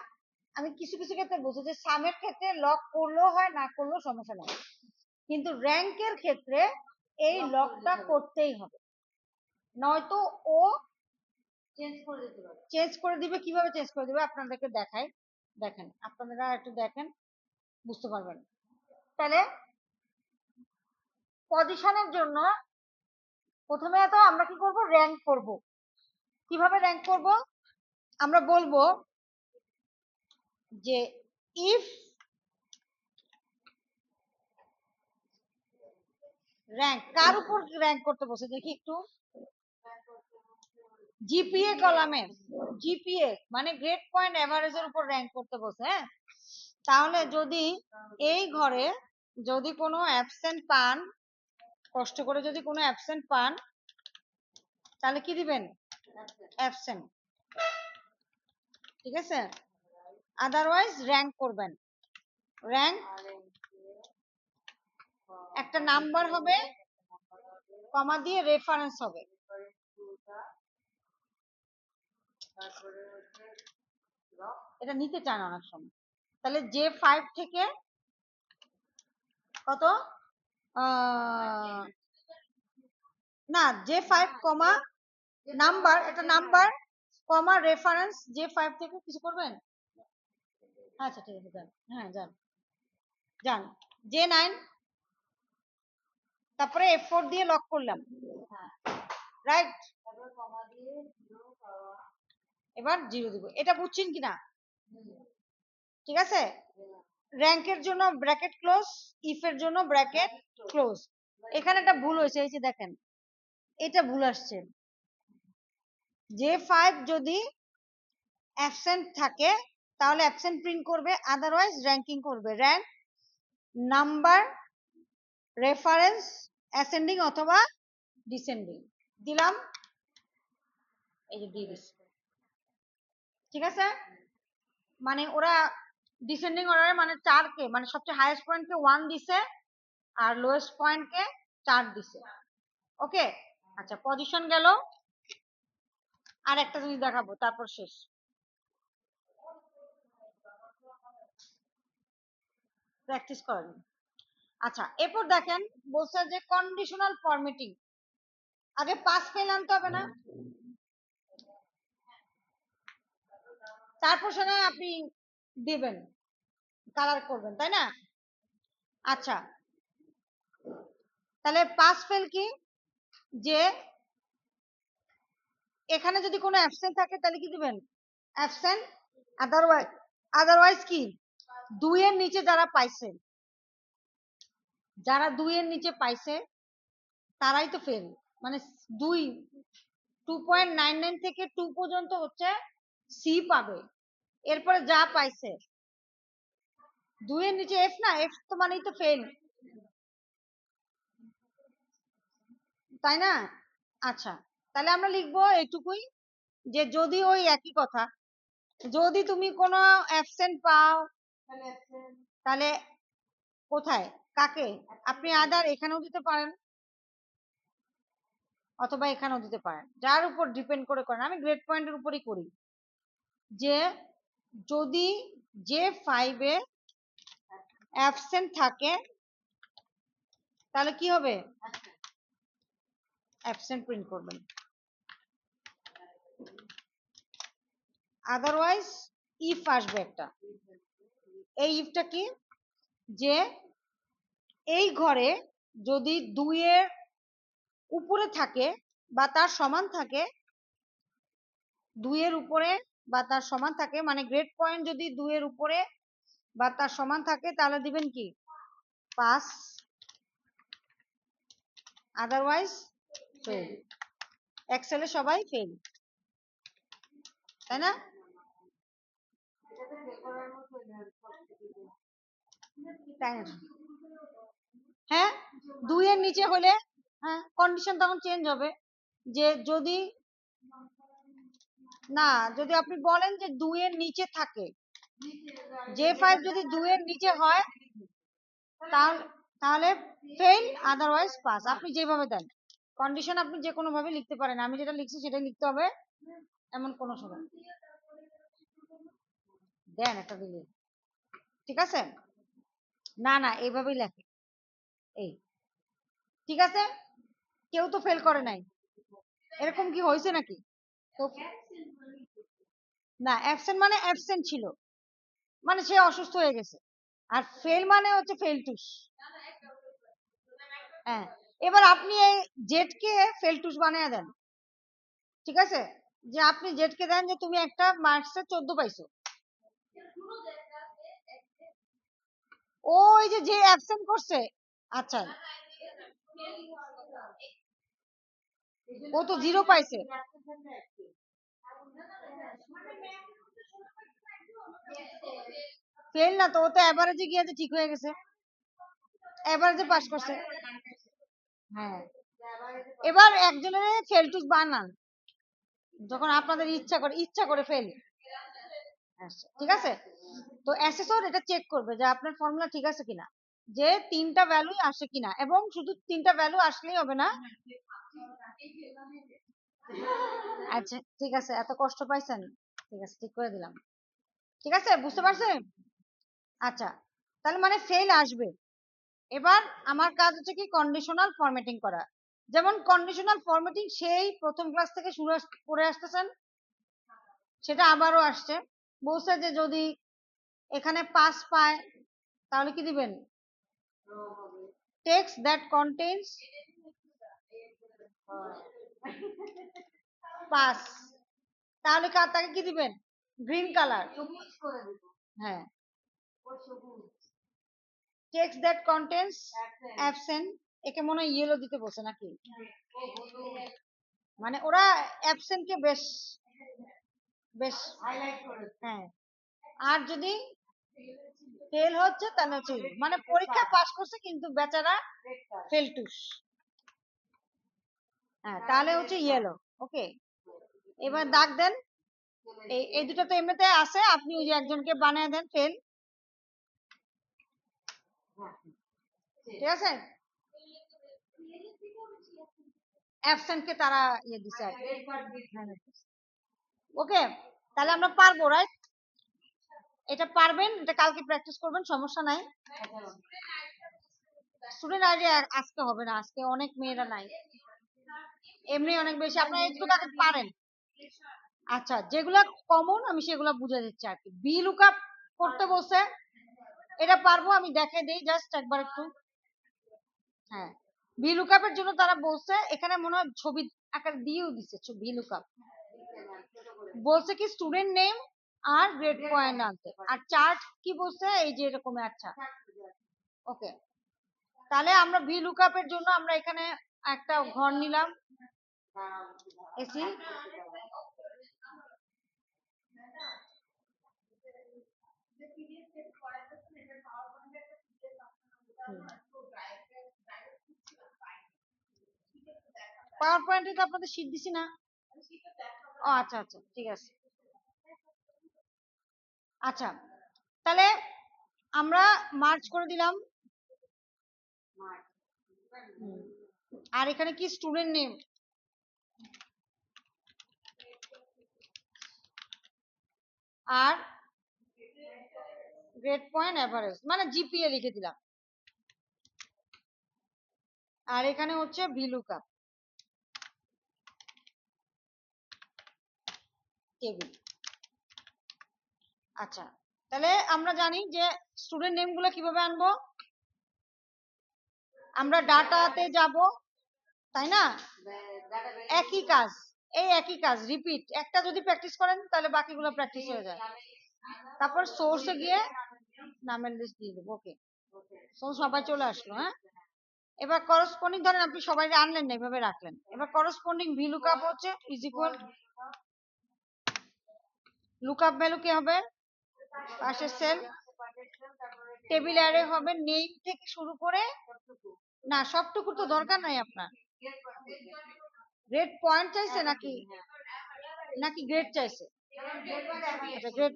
আমি কিছু কিছু ক্ষেত্রে বলছি যে সামের ক্ষেত্রে লক করলেও হয়, না করলেও সমস্যা নেই, কিন্তু র্যাঙ্কের ক্ষেত্রে এই লকটা করতেই হবে, নয়তো ও চেঞ্জ করে দিবে। কিভাবে চেঞ্জ করে দিবে আপনাদেরকে দেখাই, দেখেন, আপনারা একটু দেখেন, বুঝতে পারবেন। তাহলে পজিশনের জন্য প্রথমে তো আমরা কি করব, র্যাঙ্ক করব। কিভাবে র্যাঙ্ক করব, আমরা বলবো যে ইফ র্যাঙ্ক, কার উপর র্যাঙ্ক করতে বসে দেখি একটু, জিপিএ কলামে, জিপিএ মানে গ্রেড পয়েন্ট এভারেজের উপর র্যাঙ্ক করতে বসে, হ্যাঁ? তাহলে যদি এই ঘরে যদি কোনো অ্যাবসেন্ট পান, কষ্ট করে যদি কোনো অ্যাবসেন্ট পান, তাহলে কি দিবেন, অ্যাবসেন্ট, ঠিক আছে? আদারওয়াইজ র্যাঙ্ক করবেন, র্যাঙ্ক একটা নাম্বার হবে, কমা দিয়ে রেফারেন্স হবে, এটা নিতে চান অনেক সময়। তাহলে J5 থেকে কত, না J5 কমা নাম্বার, এটা নাম্বার কমা রেফারেন্স, J5 থেকে কিছু করবেন, আচ্ছা ঠিক আছে, যান। হ্যাঁ যান যান। J9, তারপরে F4 দিয়ে লক করলাম, রাইট? এবার 0 দিব। এটা বুঝছেন কিনা? ঠিক আছে। র্যাঙ্কের জন্য ব্র্যাকেট ক্লোজ, ইফ এর জন্য ব্র্যাকেট ক্লোজ। এখানে একটা ভুল হয়েছে, এই যে দেখেন এটা ভুল আসছে। J5 যদি অ্যাবসেন্ট থাকে তাহলে অ্যাবসেন্ট প্রিন্ট করবে, আদারওয়াইজ র্যাঙ্কিং করবে, র্যাঙ্ক নাম্বার রেফারেন্স অ্যাসেন্ডিং অথবা ডিসেন্ডিং। দিলাম, এই যে দিয়ে দিচ্ছি। ঠিক আছে, মানে ওরা ডিসেন্ডিং অর্ডারে মানে 4 কে, মানে সবচেয়ে হাইয়েস্ট পয়েন্টকে 1 দিছে আর লোয়েস্ট পয়েন্টকে 4 দিছে। ওকে, আচ্ছা পজিশন গেল। আর একটা জিনিস দেখাবো তারপর শেষ। প্র্যাকটিস করেন। আচ্ছা এরপর দেখেন বলছে যে কন্ডিশনাল ফরম্যাটিং, আগে পাস ফেল আনতে হবে না, তারপর সেটা আপনি দিবেন, কালার করবেন, তাই না? আচ্ছা তাহলে পাস ফেল কি, যে এখানে যদি কোনো অ্যাবসেন্ট থাকে তাহলে কি দিবেন? অ্যাবসেন্ট। আদারওয়াইজ কি, 2 এর নিচে যারা পাইছে, যারা 2 এর নিচে পাইছে তারাই তো ফেল। মানে 2.99 থেকে 2 পর্যন্ত হচ্ছে সি পাবে, এরপরে যা পাইছে 2 এর নিচে এফ, না এফ তো মানেই তো ফেল, তাই না? আচ্ছা তাহলে আমরা লিখবো এইটুকুই, যে যদি ওই একই কথা, যদি তুমি কোনো অ্যাবসেন্ট পাও তাহলে কোথায়, কাকে, আপনি আদার এখানেও দিতে পারেন অথবা এখানেও দিতে পারেন, যার উপর ডিপেন্ড করে করেন। আমি গ্রেড পয়েন্টের উপরই করি, যে যদি J5 এ অ্যাবসেন্ট থাকে তাহলে কি হবে, অ্যাবসেন্ট প্রিন্ট করবেন, আদারওয়াইজ ইফ আসবে একটা। এই ইফটা কি, যে এই ঘরে যদি 2 এর উপরে থাকে বা তার সমান থাকে, 2 এর উপরে বা তার সমান থাকে, মানে গ্রেড পয়েন্ট যদি 2 এর উপরে বা তার সমান থাকে তাহলে দিবেন কি, পাস, আদারওয়াইজ ফেল। এক্সেলে সবাই ফেল, তাই না? তাই না? হ্যাঁ 2 এর নিচে হলে হ্যাঁ কন্ডিশন তখন চেঞ্জ হবে, যে যদি না, যদি আপনি বলেন যে 2 এর নিচে থাকে, J5 যদি 2 এর নিচে হয় তাহলে ফেল, আদারওয়াইজ পাস। আপনি যেভাবে দেন কন্ডিশন, আপনি যে কোনো ভাবে লিখতে পারেন, আমি যেটা লিখছি সেটাই লিখতে হবে, এমন কোনো সময় দেন একটা দিলে। ঠিক আছে, না না এইভাবেই লেখে, এই ঠিক আছে। কেউ তো ফেল করে নাই, এরকম কি হয়েছে নাকি? তো না, অ্যাবসেন্ট মানে অ্যাবসেন্ট ছিল, মানে সে অসুস্থ হয়ে গেছে, আর ফেল মানে হচ্ছে ফেল টুস। হ্যাঁ এবার আপনি এই জেড কে ফেল টুস বানিয়ে দেন, ঠিক আছে, যে আপনি জেড কে দেন যে তুমি একটা মার্কসে 14 পাইছো, ওই যে যে অ্যাবসেন্ট করছে, আচ্ছা ও তো 0 পাইছে, ফেল না তো, ও তো এভারেজে গিয়ে যে ঠিক হয়ে গেছে, এভারেজে পাস করছে। হ্যাঁ এবার একজনের ফেল টুস বানান, যখন আপনাদের ইচ্ছা করে ফেল। ঠিক আছে, তো অ্যাসেসর এটা চেক করবে যে আপনার ফর্মুলা ঠিক আছে কিনা, যে 3টা ভ্যালুই আসে কিনা, এবং শুধু 3টা ভ্যালু আসলেই হবে না। আচ্ছা ঠিক আছে, এত কষ্ট পাইছেন, ঠিক আছে ঠিক করে দিলাম, ঠিক আছে বুঝতে পারছেন? আচ্ছা তাহলে মানে ফেল আসবে। এবার আমার কাজ হচ্ছে কি কন্ডিশনাল ফরম্যাটিং করা, যেমন কন্ডিশনাল ফরম্যাটিং সেই প্রথম ক্লাস থেকে শুরু করে আসতেছেন, সেটা আবারও আসছে, বলছে যে যদি এখানে পাস পায়, তাহলে কি দিবেন? টেক্সট দ্যাট কন্টেইনস পাস, তাহলে তাকে কি দিবেন? Green colour. হ্যাঁ, টেক্সট দ্যাট কন্টেইনস অ্যাবসেন্ট, একে মনে হয় ইয়েলো দিতে বলছে নাকি? মানে ওরা অ্যাবসেন্ট কে বেশ বেশ হাইলাইট করে। হ্যাঁ, আর যদি ফেল হচ্ছে তাহলে হচ্ছে মানে পরীক্ষা পাস করছে কিন্তু বেচারা ফেলটুস। হ্যাঁ, তাহলে হচ্ছে ইয়েলো। ওকে, এবার দাগ দেন। এই দুটো তো এমনিতে আছে, আপনি ওই যে একজনকে বানিয়ে দেন ফেল। ঠিক আছে, অ্যাবসেন্ট কে তারা ইয়ে দিছে। ওকে, তাহলে আমরা পারবো, রাইট? এটা পারবেন, এটা কালকে প্র্যাকটিস করবেন, সমস্যা নাই। স্টুডেন্ট আইডি আজকে হবে না, আজকে অনেক মেয়েরা নাই, এমনি অনেক বেশি। আপনারা একটু কাকে পারেন। আচ্ছা, যেগুলা কমন আমি সেগুলা বুঝে দিচ্ছি আর কি। বি লুকআপ করতে বলছে, এটা পারবো, আমি দেখাই দেই জাস্ট একবার একটু। হ্যাঁ, ভি লুকআপের জন্য তারা বলছে, এখানে মনে হয় ছবি আকার দিয়েও দিছে ভি লুকআপ। বলছে কি স্টুডেন্ট নেম আর গ্রেড পয়েন্ট আনতে, আর চার্ট কি বলছে এই যে এরকম। আচ্ছা, ওকে, তাহলে আমরা ভি লুকআপের জন্য আমরা এখানে একটা ঘর নিলাম, এসি। পাওয়ার পয়েন্টে তো আপনাদের শীট দিছি না? ও আচ্ছা আচ্ছা, ঠিক আছে। আচ্ছা, তাহলে আমরা মার্চ করে দিলাম। আর এখানে কি স্টুডেন্ট নেম আর গ্রেড পয়েন্ট এভারেজ মানে জিপিএ লিখে দিলাম। আর এখানে হচ্ছে ভি লুকআপ টেবিল। আচ্ছা, তাহলে আমরা জানি যে স্টুডেন্ট নেম গুলো কিভাবে আনবো। আমরা ডাটাতে যাব, তাই না? একই কাজ, এই একই কাজ রিপিট। একটা যদি প্র্যাকটিস করেন তাহলে বাকিগুলো প্র্যাকটিস হয়ে যায়। তারপর সোর্সে গিয়ে নামের লিস্ট দিয়ে দেবো। ওকে, সবাই চলে আসলো। হ্যাঁ, এবার করসপন্ডিং, ধরেন আপনি সবাই আনলেন না, এভাবে রাখলেন। এবার করসপন্ডিং ভি লুকআপ হচ্ছে ইজ ইকুয়াল লুকআপ ভ্যালু কি হবে? পাশের সেল টেবিল অ্যারে হবে নেম থেকে শুরু করে, না সবটুকু তো দরকার নাই আপনার। গ্রেড পয়েন্ট চাইছে নাকি নাকি গ্রেড চাইছে? আচ্ছা, গ্রেড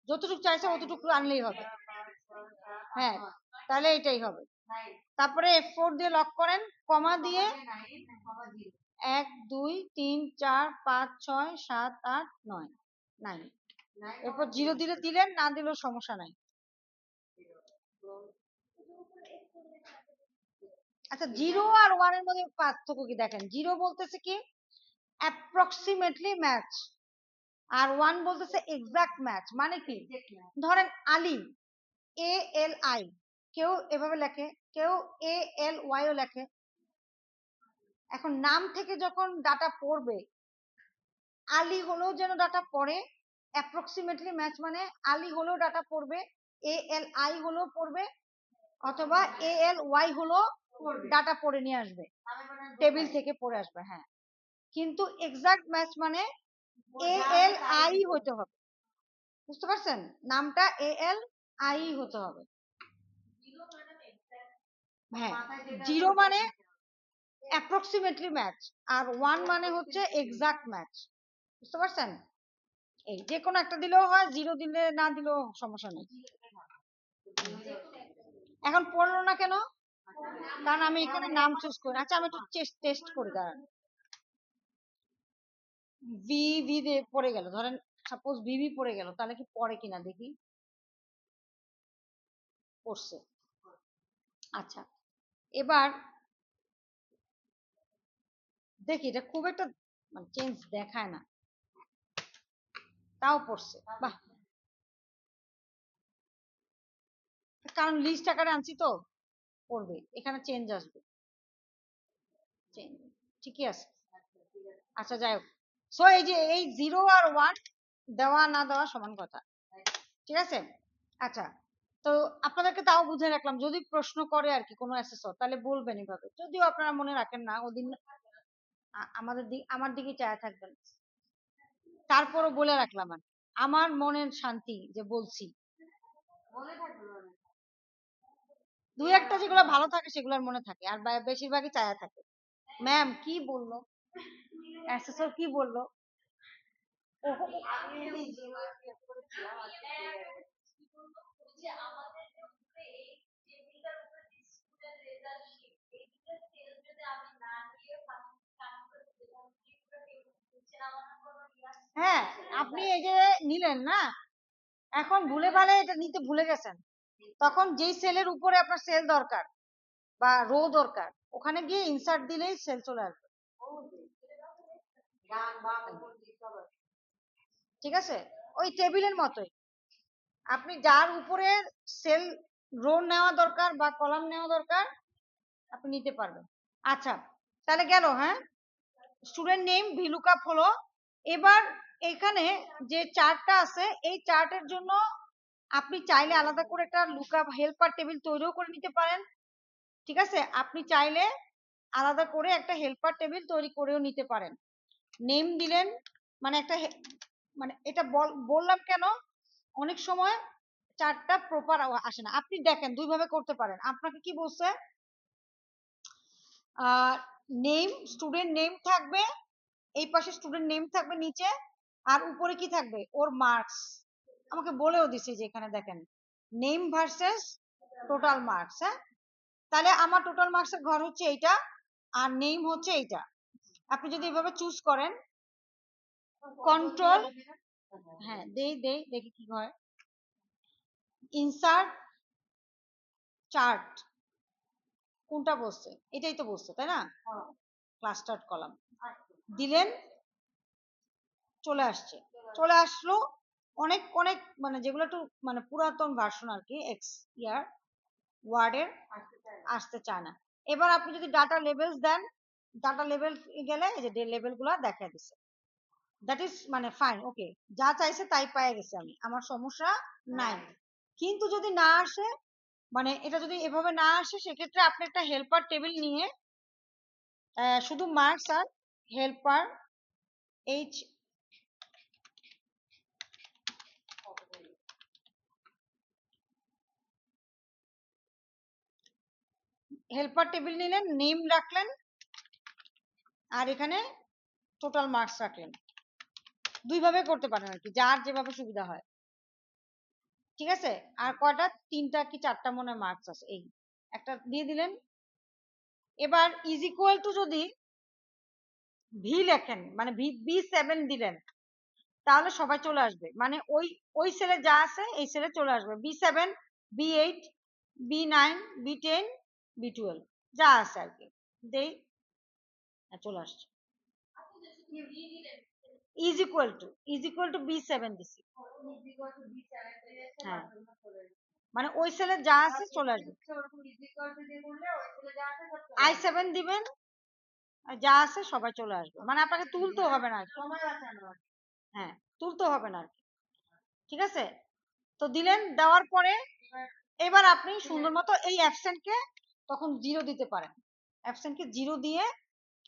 যতটুকু চাইছে অতটুকু আনলেই হবে। হ্যাঁ, তাহলে এটাই হবে। তারপরে F4 দিয়ে লক করেন, কমা দিয়ে 1 2 3 4 5 6 7 8 9 9, এরপর 0 দিলে দিলেন, না দিলেও সমস্যা নাই। আচ্ছা, 0 আর 1 এর মধ্যে পার্থক্য কি দেখেন? 0 বলতেছে কি অ্যাপ্রক্সিমেটলি ম্যাচ, আর 1 বলতেছে এক্সাক্ট ম্যাচ। মানে কি, ধরেন আলী, ALI, কেউ এভাবে লেখে, কেউ ALY ও লেখে। এখন নাম থেকে যখন ডাটা পড়বে, আলী হলেও যেন ডাটা পড়ে, অ্যাপ্রক্সিমেটলি ম্যাচ মানে আলী হলেও ডাটা পড়বে, ALI হলেও পড়বে, অথবা ALY হলেও ডাটা পড়ে নিয়ে আসবে, টেবিল থেকে পড়ে আসবে। হ্যাঁ, কিন্তু এক্সাক্ট ম্যাচ মানে ALI হতে হবে। বুঝতে পারছেন? নামটা ALI হতে হবে। হ্যাঁ, 0 মানে অ্যাপ্রক্সিমেটলি ম্যাচ, আর 1 মানে হচ্ছে এক্সাক্ট ম্যাচ। বুঝতে পারছেন? এই যে কোনো একটা দিলেও হয়, 0 দিলে না দিলেও সমস্যা নেই। এখন পড়লো না কেন? কারণ আমি এখানে নাম চুজ করি। আচ্ছা, আমি একটু টেস্ট করি, দাঁড়ান। ভি দিয়ে পড়ে গেল, ধরেন সাপোজ ভিভি পড়ে গেল, তাহলে কি পড়ে কিনা দেখি। পড়ছে। আচ্ছা, এবার দেখি, এটা খুব একটা মানে চেঞ্জ দেখায় না, তাও পড়ছে। বাহ, কারণ লিস্ট আকারে আনছি তো পড়বে, এখানে চেঞ্জ আসবে, ঠিকই আছে। আচ্ছা যাই হোক, সো এই যে এই 0 আর 1 দেওয়া না দেওয়া সমান কথা, ঠিক আছে। আচ্ছা, তো আপনাদেরকে তাও বুঝে রাখলাম, যদি প্রশ্ন করে আর কি কোনো অ্যাসেসর, তাহলে বলবেন এভাবে, যদিও আপনারা মনে রাখেন না ওদিন আমার দিকে চায়া থাকবেন, তারপরও বলে রাখলাম আর আমার মনের শান্তি যে বলছি। দুই একটা যেগুলো ভালো থাকে সেগুলোর মনে থাকে, আর বেশিরভাগই চায়া থাকে। ম্যাম কি বললো, অ্যাসেসর কি বললো? হ্যাঁ, আপনি এই যে নিলেন না, এখন ভুলে ভালে এটা নিতে ভুলে গেছেন, তখন যেই সেলের উপরে আপনার সেল দরকার বা রো দরকার, ওখানে গিয়ে ইনসার্ট দিলেই সেল চলে আসবে, ঠিক আছে। ওই টেবিলের মতোই, আপনি যার উপরে সেল রো নেওয়া দরকার বা কলাম নেওয়া দরকার আপনি নিতে পারবেন। আচ্ছা, তাহলে গেল। হ্যাঁ, স্টুডেন্ট নেম ভিলুকআপ হলো। এবার এখানে যে চার্টটা আছে, এই চার্টের জন্য আপনি চাইলে আলাদা করে একটা লুকআপ হেল্পার টেবিল তৈরিও করে নিতে পারেন, ঠিক আছে। আপনি চাইলে আলাদা করে একটা হেল্পার টেবিল তৈরি করেও নিতে পারেন। নেম দিলেন, মানে একটা মানে এটা বললাম কেন, অনেক সময় চার্টটা প্রপার আসে না, আপনি দেখেন দুইভাবে করতে পারেন। আপনাকে কি বলছে, নেম, স্টুডেন্ট নেম থাকবে, এই পাশে স্টুডেন্ট নেম থাকবে নিচে, আর উপরে কি থাকবে, ওর মার্কস। আমাকে বলেও দিছে যে এখানে দেখেন নেম ভার্সেস টোটাল মার্কস। হ্যাঁ, তাহলে আমার টোটাল মার্কসের ঘর হচ্ছে এইটা, আর নেম হচ্ছে এইটা। আপনি যদি এভাবে চুজ করেন, কন্ট্রোল, হ্যাঁ দেই দেখি কি হয়, ইনসার্ট চার্ট, কোনটা বসছে, এটাই তো বসছে তাই না, ক্লাস্টার্ড কলাম দিলেন, চলে আসছে, চলে আসলো। অনেক অনেক মানে যেগুলো একটু মানে পুরাতন ভার্সন আর কি, এক্স ইয়ার ওয়ার্ডের, আসতে চায় না। এবার আপনি যদি ডাটা লেভেলস দেন, ডাটা লেভেল গেলে এই যে লেভেল গুলা দেখা দিচ্ছে, দ্যাট ইজ মানে ফাইন, ওকে, যা চাইছে তাই পেয়ে গেছে আমি, আমার সমস্যা নাই। কিন্তু যদি না আসে, মানে এটা যদি এভাবে না আসে, সেক্ষেত্রে আপনি একটা হেল্পার টেবিল নিয়ে শুধু মার্কস আর হেল্পার এইচ হেল্পার টেবিল নিলেন, নেম রাখলেন, আর এখানে টোটাল মার্কস রাখলেন। দুইভাবে করতে পারেন আর কি, যার যেভাবে সুবিধা হয়, ঠিক আছে। আর কয়টা, 3টা কি 4টা মনে মার্কস আছে, এই একটা দিয়ে দিলেন। এবার ইজ ইকুয়াল টু যদি ভি লেখেন, মানে B7 দিলেন, তাহলে সবাই চলে আসবে, মানে ওই ওই সেলে যা আছে এই সেলে চলে আসবে, B7, B8, B9, B10, B12 যা আছে আর কি, দেই, চলে আসছে। ইজ ইকুয়াল টু B7 দিছি, হ্যাঁ, মানে ওই সেলে যা আছে চলে আসবে। I7 দিবেন, যা আছে সবাই চলে আসবে, মানে আপনাকে তুলতে হবে না, হ্যাঁ তুলতে হবে না, ঠিক আছে। তো দিলেন, দেওয়ার পরে এবার আপনি সুন্দর মতো এই অ্যাবসেন্টকে তখন 0 দিতে পারেন, অ্যাবসেন্টকে 0 দিয়ে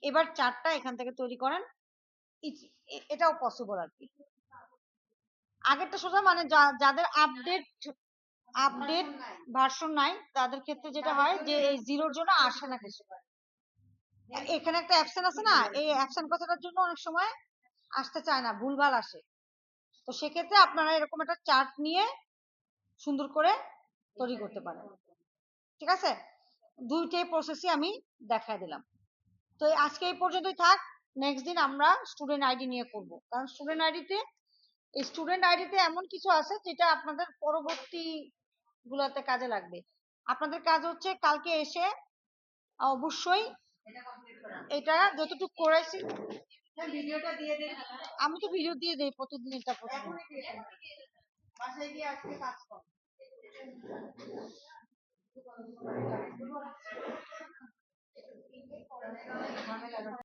এবার চারটা এখান থেকে তৈরি করেন, এটাও পসিবল আর কি। আগেরটা সোজা, মানে যাদের আপডেট ভার্সন নাই, তাদের ক্ষেত্রে যেটা হয় যে এই 0-র জন্য আসে না কিছু, এখানে একটা অ্যাবসেন্ট আছে না, এই অ্যাবসেন্ট কথাটার জন্য অনেক সময় আসতে চায় না, ভুলভাল আসে। তো সেক্ষেত্রে আপনারা এরকম একটা চার্ট নিয়ে সুন্দর করে তৈরি করতে পারেন, ঠিক আছে। দুইটাই প্রসেসই আমি দেখাই দিলাম। তো আজকে এই পর্যন্তই থাক, নেক্সট দিন আমরা স্টুডেন্ট আইডি নিয়ে করব, কারণ স্টুডেন্ট আইডিতে এমন কিছু আছে যেটা আপনাদের পরবর্তী গুলাতে কাজে লাগবে। আপনাদের কাজ হচ্ছে কালকে এসে অবশ্যই এটা যতটুকু করেছি, ভিডিওটা দিয়ে দেই, আমি তো ভিডিও দিয়ে দেই প্রতিদিন, এটা প্রতিদিন বাসায় গিয়ে আজকে কাজ করব।